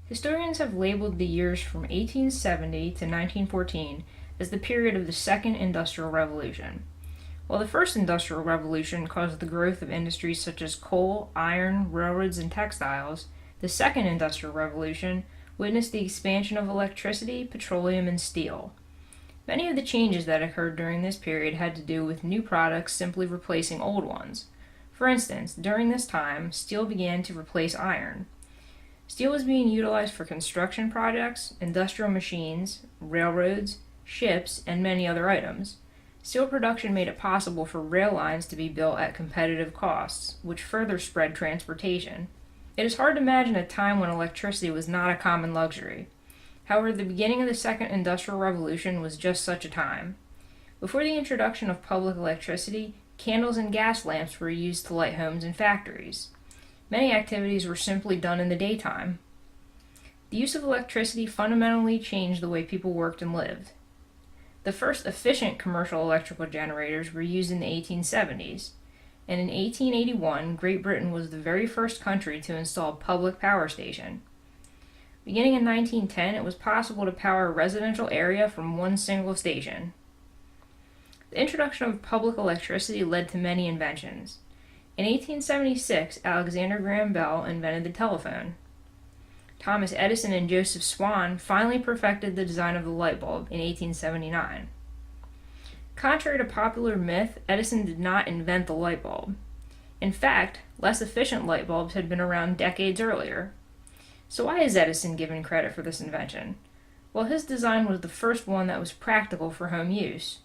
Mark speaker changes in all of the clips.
Speaker 1: Historians have labeled the years from 1870 to 1914 as the period of the Second Industrial Revolution. While the First Industrial Revolution caused the growth of industries such as coal, iron, railroads, and textiles, the Second Industrial Revolution witnessed the expansion of electricity, petroleum, and steel. Many of the changes that occurred during this period had to do with new products simply replacing old ones. For instance, during this time, steel began to replace iron. Steel was being utilized for construction projects, industrial machines, railroads, ships, and many other items. Steel production made it possible for rail lines to be built at competitive costs, which further spread transportation. It is hard to imagine a time when electricity was not a common luxury. However, the beginning of the Second Industrial Revolution was just such a time. Before the introduction of public electricity, candles and gas lamps were used to light homes and factories. Many activities were simply done in the daytime. The use of electricity fundamentally changed the way people worked and lived. The first efficient commercial electrical generators were used in the 1870s, and in 1881, Great Britain was the very first country to install a public power station. Beginning in 1910, it was possible to power a residential area from one single station. The introduction of public electricity led to many inventions. In 1876, Alexander Graham Bell invented the telephone. Thomas Edison and Joseph Swan finally perfected the design of the light bulb in 1879. Contrary to popular myth, Edison did not invent the light bulb. In fact, less efficient light bulbs had been around decades earlier. So why is Edison given credit for this invention? Well, his design was the first one that was practical for home use.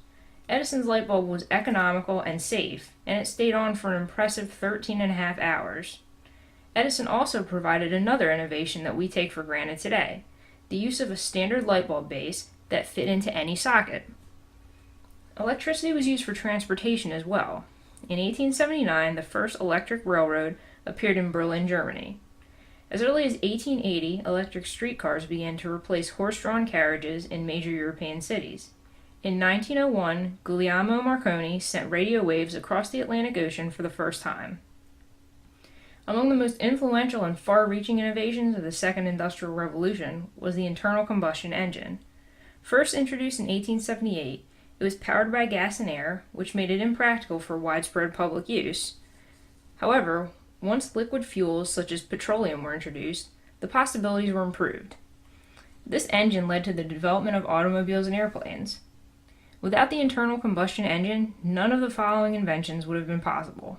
Speaker 1: Edison's light bulb was economical and safe, and it stayed on for an impressive 13.5 hours. Edison also provided another innovation that we take for granted today, the use of a standard light bulb base that fit into any socket. Electricity was used for transportation as well. In 1879, the first electric railroad appeared in Berlin, Germany. As early as 1880, electric streetcars began to replace horse-drawn carriages in major European cities. In 1901, Guglielmo Marconi sent radio waves across the Atlantic Ocean for the first time. Among the most influential and far-reaching innovations of the Second Industrial Revolution was the internal combustion engine. First introduced in 1878, it was powered by gas and air, which made it impractical for widespread public use. However, once liquid fuels such as petroleum were introduced, the possibilities were improved. This engine led to the development of automobiles and airplanes. Without the internal combustion engine, none of the following inventions would have been possible.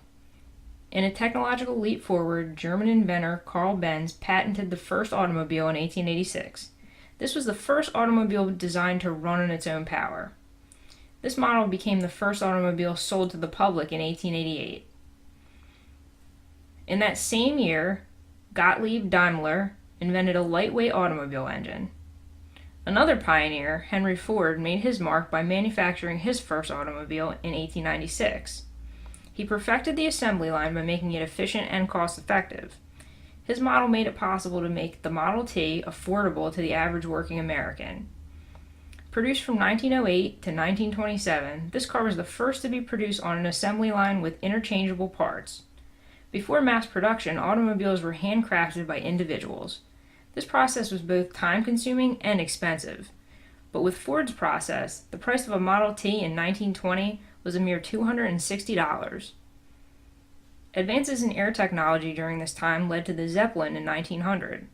Speaker 1: In a technological leap forward, German inventor Carl Benz patented the first automobile in 1886. This was the first automobile designed to run on its own power. This model became the first automobile sold to the public in 1888. In that same year, Gottlieb Daimler invented a lightweight automobile engine. Another pioneer, Henry Ford, made his mark by manufacturing his first automobile in 1896. He perfected the assembly line by making it efficient and cost-effective. His model made it possible to make the Model T affordable to the average working American. Produced from 1908 to 1927, this car was the first to be produced on an assembly line with interchangeable parts. Before mass production, automobiles were handcrafted by individuals. This process was both time-consuming and expensive. But with Ford's process, the price of a Model T in 1920 was a mere $260. Advances in air technology during this time led to the Zeppelin in 1900.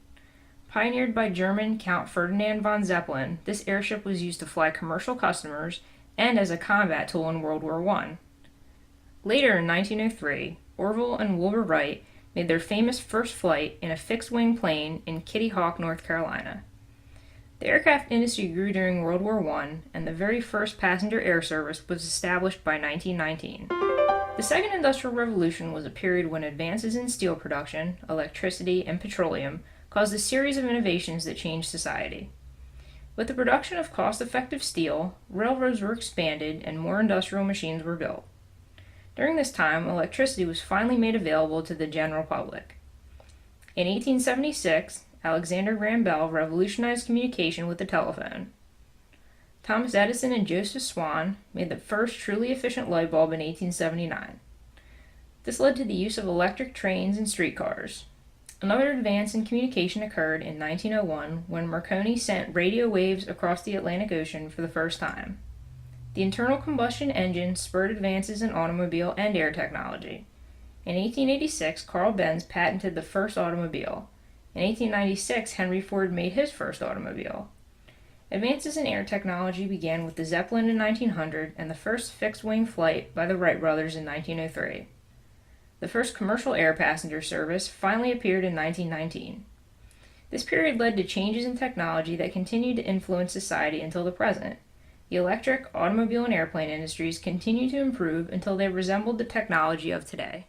Speaker 1: Pioneered by German Count Ferdinand von Zeppelin, this airship was used to fly commercial customers and as a combat tool in World War I. Later in 1903, Orville and Wilbur Wright made their famous first flight in a fixed-wing plane in Kitty Hawk, North Carolina. The aircraft industry grew during World War I, and the very first passenger air service was established by 1919. The Second Industrial Revolution was a period when advances in steel production, electricity, and petroleum caused a series of innovations that changed society. With the production of cost-effective steel, railroads were expanded and more industrial machines were built. During this time, electricity was finally made available to the general public. In 1876, Alexander Graham Bell revolutionized communication with the telephone. Thomas Edison and Joseph Swan made the first truly efficient light bulb in 1879. This led to the use of electric trains and streetcars. Another advance in communication occurred in 1901 when Marconi sent radio waves across the Atlantic Ocean for the first time. The internal combustion engine spurred advances in automobile and air technology. In 1886, Carl Benz patented the first automobile. In 1896, Henry Ford made his first automobile. Advances in air technology began with the Zeppelin in 1900 and the first fixed-wing flight by the Wright brothers in 1903. The first commercial air passenger service finally appeared in 1919. This period led to changes in technology that continued to influence society until the present. The electric, automobile, and airplane industries continued to improve until they resembled the technology of today.